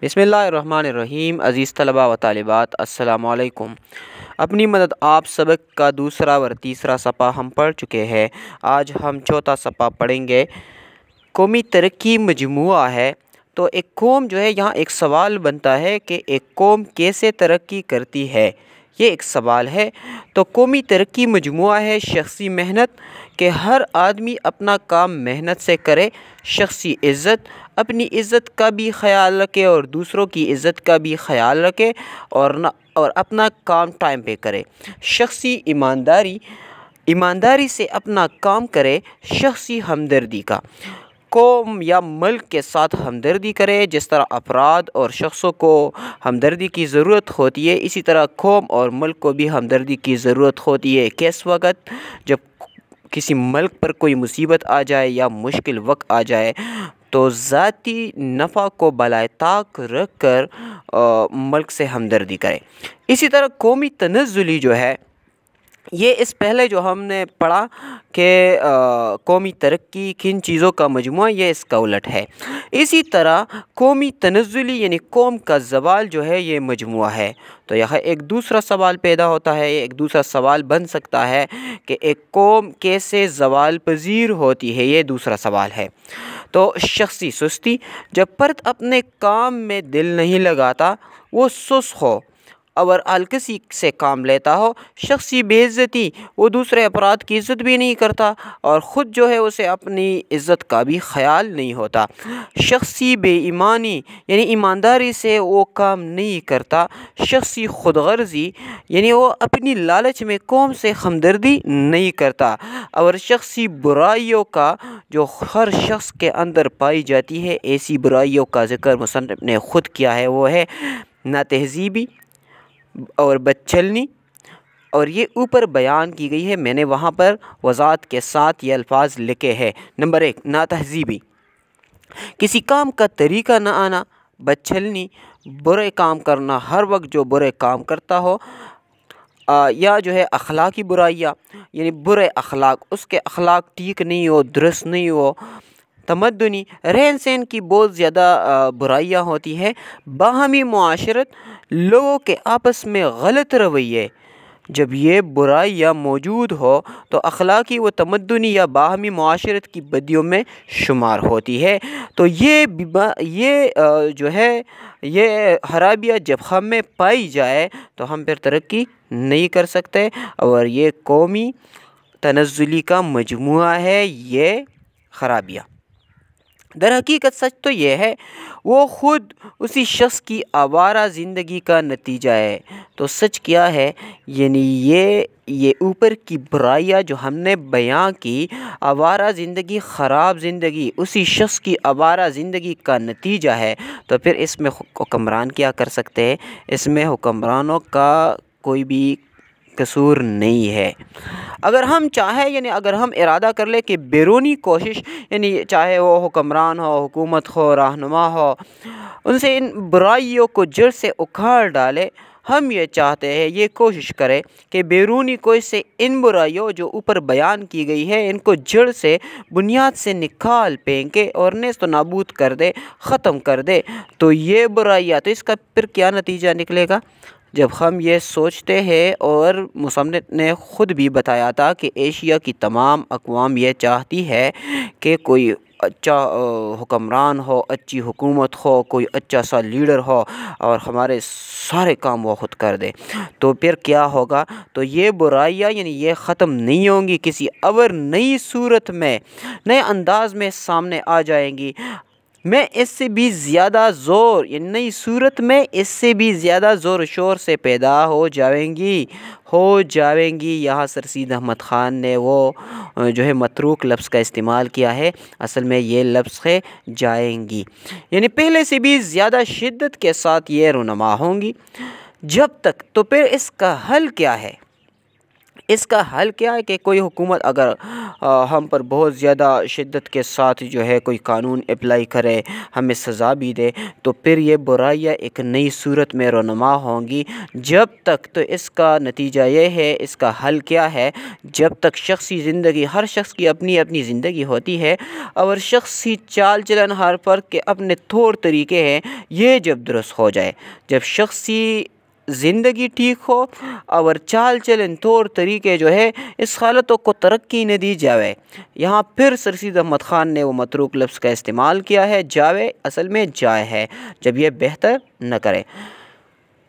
بسم اللہ الرحمن الرحیم۔ عزیز طلباء و طالبات، السلام علیکم۔ اپنی مدد آپ سبق کا دوسرا و تیسرا صفحہ ہم پڑھ چکے ہیں۔ آج ہم چوتھا صفحہ پڑھیں گے۔ قومی ترقی مجموعہ ہے تو ایک قوم جو ہے، یہاں ایک سوال بنتا ہے کہ ایک قوم کیسے ترقی کرتی ہے، یہ ایک سوال ہے۔ تو قومی ترقی مجموعہ ہے شخصی محنت کہ ہر آدمی اپنا کام محنت سے کرے، شخصی عزت، اپنی عزت کا بھی خیال رکھے اور دوسروں کی عزت کا بھی خیال رکھے اور اپنا کام ٹائم پہ کرے، شخصی ایمانداری سے اپنا کام کرے، شخصی ہمدردی کا قوم یا ملک کے ساتھ ہمدردی کرے۔ جس طرح افراد اور شخصوں کو ہمدردی کی ضرورت ہوتی ہے، اسی طرح قوم اور ملک کو بھی ہمدردی کی ضرورت ہوتی ہے۔ کس وقت؟ جب کسی ملک پر کوئی مصیبت آ جائے یا مشکل وقت آ جائے تو ذاتی نفع کو بالائے طاق رکھ کر ملک سے ہمدردی کرے۔ اسی طرح قومی تنزلی جو ہے، یہ اس پہلے جو ہم نے پڑھا کہ قومی ترقی کن چیزوں کا مجموعہ، یہ اس کا الٹ ہے۔ اسی طرح قومی تنزلی یعنی قوم کا زوال جو ہے، یہ مجموعہ ہے۔ تو یہاں ایک دوسرا سوال پیدا ہوتا ہے، ایک دوسرا سوال بن سکتا ہے کہ ایک قوم کیسے زوال پذیر ہوتی ہے، یہ دوسرا سوال ہے۔ تو شخصی سستی، جب فرد اپنے کام میں دل نہیں لگاتا، وہ سست ہو اور الکسی سے کام لیتا ہو۔ شخصی بے عزتی، وہ دوسرے افراد کی عزت بھی نہیں کرتا اور خود جو ہے اسے اپنی عزت کا بھی خیال نہیں ہوتا۔ شخصی بے ایمانی یعنی ایمانداری سے وہ کام نہیں کرتا۔ شخصی خود غرضی یعنی وہ اپنی لالچ میں قوم سے ہمدردی نہیں کرتا۔ اور شخصی برائیوں کا جو ہر شخص کے اندر پائی جاتی ہے، ایسی برائیوں کا ذکر مصنف نے خود کیا ہے، وہ ہے ناتہذیبی اور بدچلنی، اور یہ اوپر بیان کی گئی ہے۔ میں نے وہاں پر وضاحت کے ساتھ یہ الفاظ لکھے ہیں۔ نمبر 1، ناتہذیبی، کسی کام کا طریقہ نہ آنا، بدچلنی، برے کام کرنا، ہر وقت جو برے کام کرتا ہو، یا جو ہے اخلاقی برائیاں یعنی برے اخلاق، اس کے اخلاق ٹھیک نہیں ہو، درست نہیں ہو۔ تمدنی، رہن سہن کی بہت زیادہ برائیاں ہوتی ہیں۔ باہمی معاشرت، لوگوں کے آپس میں غلط رویے، جب یہ برائیاں موجود ہو تو اخلاقی و تمدنی یا باہمی معاشرت کی بدیوں میں شمار ہوتی ہے۔ تو یہ جو ہے یہ خرابیاں جب ہم میں پائی جائے تو ہم پھر ترقی نہیں کر سکتے، اور یہ قومی تنزلی کا مجموعہ ہے یہ خرابیاں۔ در حقیقت سچ تو یہ ہے، وہ خود اسی شخص کی آوارہ زندگی کا نتیجہ ہے۔ تو سچ کیا ہے؟ یعنی یہ اوپر کی برائیاں جو ہم نے بیان کی، آوارہ زندگی، خراب زندگی، اسی شخص کی آوارہ زندگی کا نتیجہ ہے۔ تو پھر اس میں حکمران کیا کر سکتے ہیں؟ اس میں حکمرانوں کا کوئی بھی قصور نہیں ہے۔ اگر ہم چاہیں یعنی اگر ہم ارادہ کر لیں کہ بیرونی کوشش یعنی چاہے وہ حکمران ہو، حکومت ہو، رہنما ہو، ان سے ان برائیوں کو جڑ سے اکھاڑ ڈالے، ہم یہ چاہتے ہیں، یہ کوشش کریں کہ بیرونی کوئی سے ان برائیوں جو اوپر بیان کی گئی ہے، ان کو جڑ سے، بنیاد سے نکال پھینکے اور نیست و نابود کر دے، ختم کر دے۔ تو یہ برائیاں، تو اس کا پھر کیا نتیجہ نکلے گا؟ جب ہم یہ سوچتے ہیں، اور مصنف نے خود بھی بتایا تھا کہ ایشیا کی تمام اقوام یہ چاہتی ہے کہ کوئی اچھا حکمران ہو، اچھی حکومت ہو، کوئی اچھا سا لیڈر ہو اور ہمارے سارے کام وہ خود کر دے۔ تو پھر کیا ہوگا؟ تو یہ برائیاں یعنی یہ ختم نہیں ہوں گی، کسی اور نئی صورت میں، نئے انداز میں سامنے آ جائیں گی۔ میں اس سے بھی زیادہ زور یعنی نئی صورت میں اس سے بھی زیادہ زور و شور سے پیدا ہو جائیں گی۔ یہاں سرسید احمد خان نے وہ جو ہے متروک لفظ کا استعمال کیا ہے، اصل میں یہ لفظ ہے جائیں گی، یعنی پہلے سے بھی زیادہ شدت کے ساتھ یہ رونما ہوں گی۔ جب تک، تو پھر اس کا حل کیا ہے؟ اس کا حل کیا ہے کہ کوئی حکومت اگر ہم پر بہت زیادہ شدت کے ساتھ جو ہے کوئی قانون اپلائی کرے، ہمیں سزا بھی دے، تو پھر یہ برائیاں ایک نئی صورت میں رونما ہوں گی۔ جب تک تو اس کا نتیجہ یہ ہے، اس کا حل کیا ہے، جب تک شخصی زندگی، ہر شخص کی اپنی اپنی زندگی ہوتی ہے، اور شخصی چال چلن ہر فرد کے اپنے طور طریقے ہیں، یہ جب درست ہو جائے، جب شخصی زندگی ٹھیک ہو اور چال چلن طور طریقے جو ہے اس حالتوں کو ترقی نہ دی جاوے۔ یہاں پھر سر سید احمد خان نے وہ متروک لفظ کا استعمال کیا ہے، جاوے اصل میں جائے ہے، جب یہ بہتر نہ کرے۔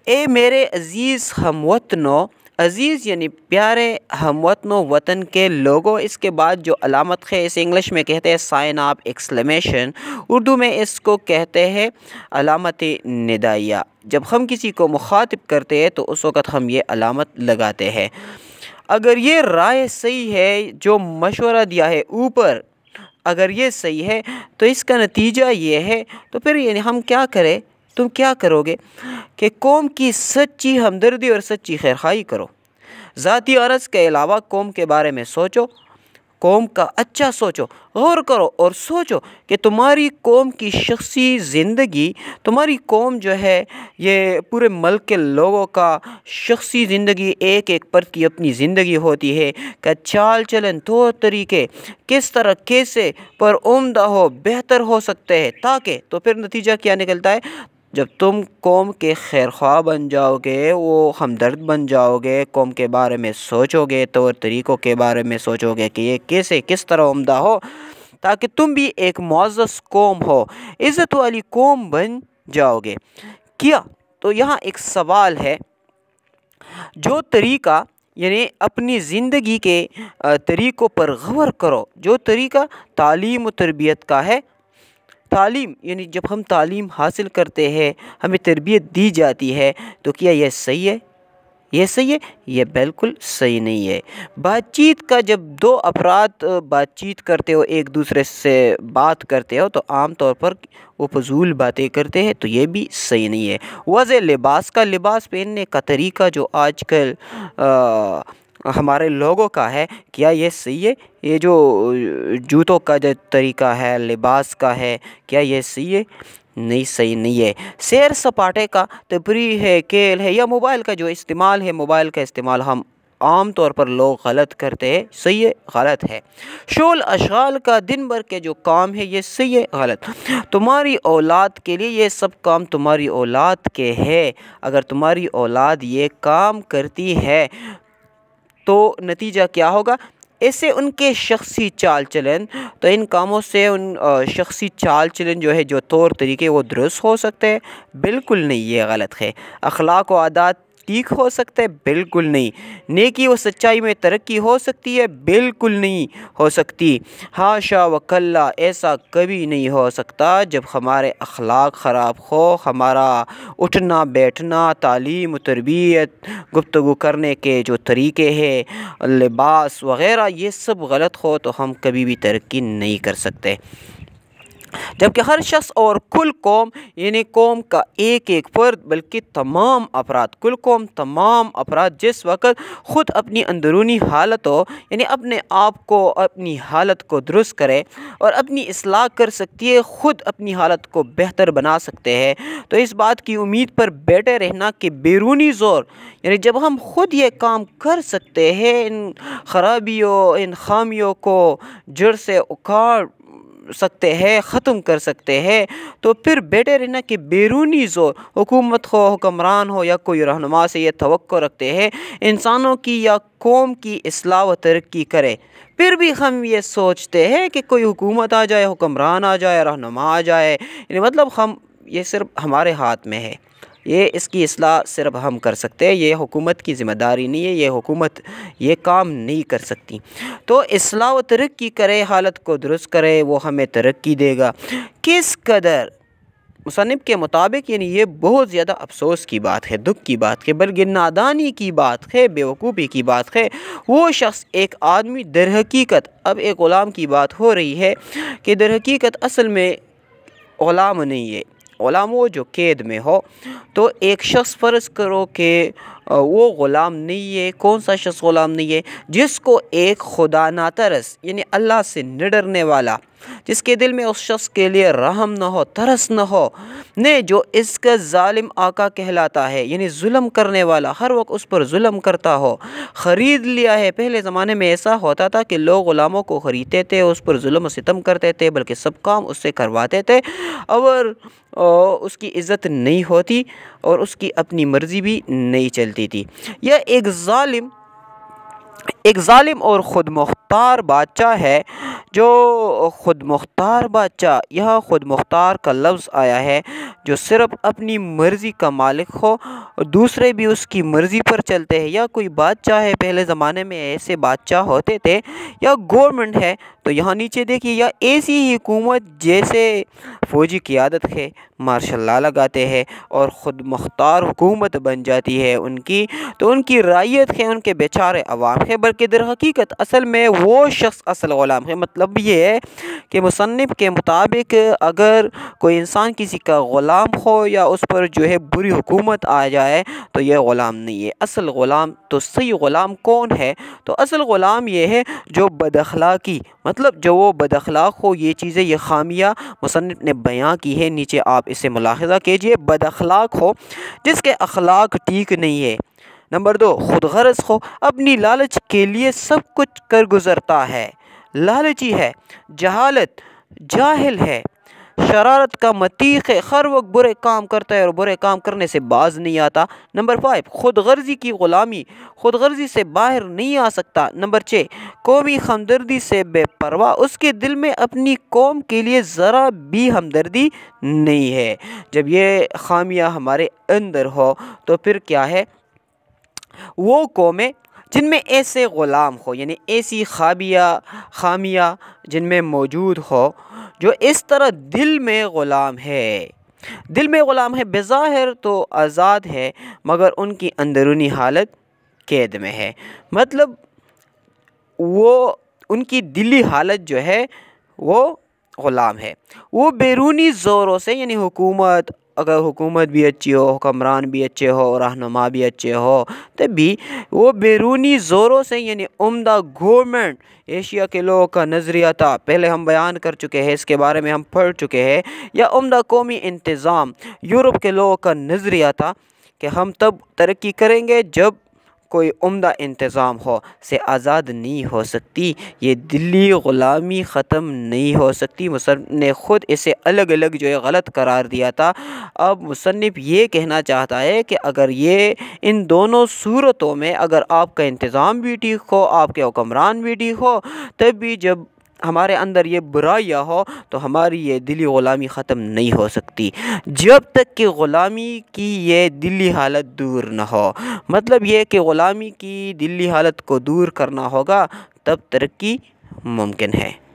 اے میرے عزیز ہم وطنوں، عزیز یعنی پیارے ہم وطنوں، وطن کے لوگوں، اس کے بعد جو علامت ہے اسے انگلش میں کہتے ہیں سائن آف ایکسکلیمیشن، اردو میں اس کو کہتے ہیں علامت ندائیہ۔ جب ہم کسی کو مخاطب کرتے ہیں تو اس وقت ہم یہ علامت لگاتے ہیں۔ اگر یہ رائے صحیح ہے، جو مشورہ دیا ہے اوپر، اگر یہ صحیح ہے تو اس کا نتیجہ یہ ہے، تو پھر یعنی ہم کیا کریں، تم کیا کرو گے کہ قوم کی سچی ہمدردی اور سچی خیرخواہی کرو۔ ذاتی غرض کے علاوہ قوم کے بارے میں سوچو، قوم کا اچھا سوچو، غور کرو اور سوچو کہ تمہاری قوم کی شخصی زندگی، تمہاری قوم جو ہے یہ پورے ملک کے لوگوں کا شخصی زندگی، ایک ایک فرد کی اپنی زندگی ہوتی ہے، کہ چال چلن طور طریقے کس طرح کیسے پر عمدہ ہو، بہتر ہو سکتے ہیں، تاکہ تو پھر نتیجہ کیا نکلتا ہے، جب تم قوم کے خیر خواہ بن جاؤ گے، وہ ہمدرد بن جاؤ گے، قوم کے بارے میں سوچو گے، طور طریقوں کے بارے میں سوچو گے کہ یہ کیسے کس طرح عمدہ ہو، تاکہ تم بھی ایک معزز قوم ہو، عزت والی قوم بن جاؤ گے۔ کیا تو یہاں ایک سوال ہے، جو طریقہ یعنی اپنی زندگی کے طریقوں پر غور کرو، جو طریقہ تعلیم و تربیت کا ہے، تعلیم یعنی جب ہم تعلیم حاصل کرتے ہیں، ہمیں تربیت دی جاتی ہے، تو کیا یہ صحیح ہے؟ یہ صحیح ہے؟ یہ بالکل صحیح نہیں ہے۔ بات چیت کا جب دو افراد بات چیت کرتے ہو، ایک دوسرے سے بات کرتے ہو، تو عام طور پر وہ فضول باتیں کرتے ہیں، تو یہ بھی صحیح نہیں ہے۔ وضع لباس کا، لباس پہننے کا طریقہ جو آج کل ہمارے لوگوں کا ہے، کیا یہ صحیح ہے؟ یہ جو جوتوں کا جو طریقہ ہے، لباس کا ہے، کیا یہ صحیح ہے؟ نہیں، صحیح نہیں ہے۔ سیر سپاٹے کا، تفریح ہے، کھیل ہے، یا موبائل کا جو استعمال ہے، موبائل کا استعمال ہم عام طور پر لوگ غلط کرتے ہیں، صحیح ہے؟ غلط ہے۔ شغل اشغال کا، دن بھر کے جو کام ہے، یہ صحیح ہے؟ غلط۔ تمہاری اولاد کے لیے، یہ سب کام تمہاری اولاد کے ہے، اگر تمہاری اولاد یہ کام کرتی ہے تو نتیجہ کیا ہوگا؟ اس سے ان کے شخصی چال چلن، تو ان کاموں سے ان شخصی چال چلن جو ہے، جو طور طریقے، وہ درست ہو سکتے ہیں؟ بالکل نہیں، یہ غلط ہے۔ اخلاق و عادات ٹھیک ہو سکتے ہیں؟ بالکل نہیں۔ نیکی و سچائی میں ترقی ہو سکتی ہے؟ بالکل نہیں ہو سکتی۔ حاشا و کلا، ایسا کبھی نہیں ہو سکتا جب ہمارے اخلاق خراب ہو، ہمارا اٹھنا بیٹھنا، تعلیم و تربیت، گفتگو کرنے کے جو طریقے ہیں، لباس وغیرہ، یہ سب غلط ہو، تو ہم کبھی بھی ترقی نہیں کر سکتے۔ جبکہ ہر شخص اور کل قوم، یعنی قوم کا ایک ایک فرد، بلکہ تمام افراد، کل قوم تمام افراد جس وقت خود اپنی اندرونی حالتوں، یعنی اپنے آپ کو، اپنی حالت کو درست کرے اور اپنی اصلاح کر سکتی ہے، خود اپنی حالت کو بہتر بنا سکتے ہیں، تو اس بات کی امید پر بیٹھے رہنا کہ بیرونی زور، یعنی جب ہم خود یہ کام کر سکتے ہیں، ان خرابیوں، ان خامیوں کو جڑ سے اکھاڑ سکتے ہیں، ختم کر سکتے ہیں، تو پھر بیٹھے رہنا کہ بیرونی زور، حکومت ہو، حکمران ہو، یا کوئی رہنما سے یہ توقع رکھتے ہیں انسانوں کی یا قوم کی اصلاح و ترقی کرے، پھر بھی ہم یہ سوچتے ہیں کہ کوئی حکومت آ جائے، حکمران آ جائے، رہنما آ جائے، یعنی مطلب یہ صرف ہمارے ہاتھ میں ہے، یہ اس کی اصلاح صرف ہم کر سکتے ہیں، یہ حکومت کی ذمہ داری نہیں ہے، یہ حکومت یہ کام نہیں کر سکتی۔ تو اصلاح و ترقی کرے، حالت کو درست کرے، وہ ہمیں ترقی دے گا۔ کس قدر مصنف کے مطابق، یعنی یہ بہت زیادہ افسوس کی بات ہے، دکھ کی بات ہے، بلکہ نادانی کی بات ہے، بیوقوفی کی بات ہے، وہ شخص، ایک آدمی در حقیقت، اب ایک غلام کی بات ہو رہی ہے کہ در حقیقت اصل میں غلام نہیں ہے، غلام وہ جو قید میں ہو، تو ایک شخص فرض کرو کہ وہ غلام نہیں ہے۔ کون سا شخص غلام نہیں ہے؟ جس کو ایک خدا ناترس یعنی اللہ سے نہ ڈرنے والا، جس کے دل میں اس شخص کے لیے رحم نہ ہو، ترس نہ ہو، نے جو اس کا ظالم آقا کہلاتا ہے، یعنی ظلم کرنے والا، ہر وقت اس پر ظلم کرتا ہو، خرید لیا ہے۔ پہلے زمانے میں ایسا ہوتا تھا کہ لوگ غلاموں کو خریدتے تھے، اس پر ظلم و ستم کرتے تھے، بلکہ سب کام اس سے کرواتے تھے، اور اس کی عزت نہیں ہوتی اور اس کی اپنی مرضی بھی نہیں چلتی تھی۔ یہ ایک ظالم اور خود مختار بادشاہ ہے، جو خود مختار بادشاہ، یہاں خود مختار کا لفظ آیا ہے، جو صرف اپنی مرضی کا مالک ہو اور دوسرے بھی اس کی مرضی پر چلتے ہیں۔ یا کوئی بادشاہ ہے، پہلے زمانے میں ایسے بادشاہ ہوتے تھے، یا گورنمنٹ ہے، تو یہاں نیچے دیکھیے، یا ایسی ہی حکومت جیسے فوجی قیادت ہے، مارشل لا لگاتے ہیں اور خود مختار حکومت بن جاتی ہے ان کی، تو ان کی رعیت ہے، ان کے بیچارے عوام ہے، بلکہ در حقیقت اصل میں وہ شخص اصل غلام ہے۔ مطلب یہ ہے کہ مصنف کے مطابق اگر کوئی انسان کسی کا غلام ہو یا اس پر جو ہے بری حکومت آ جائے تو یہ غلام نہیں ہے۔ اصل غلام تو صحیح غلام کون ہے؟ تو اصل غلام یہ ہے جو بد اخلاقی، مطلب جو وہ بد اخلاق ہو، یہ چیزیں، یہ خامیاں مصنف نے بیان کی ہے، نیچے آپ اسے ملاحظہ کیجئے۔ بد اخلاق ہو، جس کے اخلاق ٹھیک نہیں ہے۔ نمبر 2، خود غرض ہو، اپنی لالچ کے لیے سب کچھ کر گزرتا ہے، لالچی ہے، جہالت، جاہل ہے، شرارت کا متیق ہے، ہر وقت برے کام کرتا ہے اور برے کام کرنے سے باز نہیں آتا۔ نمبر 5، خود غرضی کی غلامی، خود غرضی سے باہر نہیں آ سکتا۔ نمبر 6، قومی ہمدردی سے بے پرواہ، اس کے دل میں اپنی قوم کے لیے ذرا بھی ہمدردی نہیں ہے۔ جب یہ خامیاں ہمارے اندر ہو تو پھر کیا ہے؟ وہ قومیں جن میں ایسے غلام ہو، یعنی ایسی خامیاں جن میں موجود ہو، جو اس طرح دل میں غلام ہے، بظاہر تو آزاد ہے، مگر ان کی اندرونی حالت قید میں ہے۔ مطلب وہ ان کی دلی حالت جو ہے وہ غلام ہے۔ وہ بیرونی زوروں سے، یعنی حکومت، اگر حکومت بھی اچھی ہو، حکمران بھی اچھے ہو، رہنما بھی اچھے ہو، تب بھی وہ بیرونی زوروں سے، یعنی عمدہ گورنمنٹ، ایشیا کے لوگوں کا نظریہ تھا، پہلے ہم بیان کر چکے ہیں، اس کے بارے میں ہم پڑھ چکے ہیں، یا عمدہ قومی انتظام، یورپ کے لوگوں کا نظریہ تھا کہ ہم تب ترقی کریں گے جب کوئی عمدہ انتظام ہو، سے آزاد نہیں ہو سکتی، یہ دلی غلامی ختم نہیں ہو سکتی۔ مصنف نے خود اسے الگ الگ جو ہے غلط قرار دیا تھا۔ اب مصنف یہ کہنا چاہتا ہے کہ اگر یہ ان دونوں صورتوں میں اگر آپ کا انتظام بھی ٹھیک ہو، آپ کے حکمران بھی ٹھیک ہو، تب بھی جب ہمارے اندر یہ برائیاں ہو تو ہماری یہ دلی غلامی ختم نہیں ہو سکتی، جب تک کہ غلامی کی یہ دلی حالت دور نہ ہو۔ مطلب یہ کہ غلامی کی دلی حالت کو دور کرنا ہوگا، تب ترقی ممکن ہے۔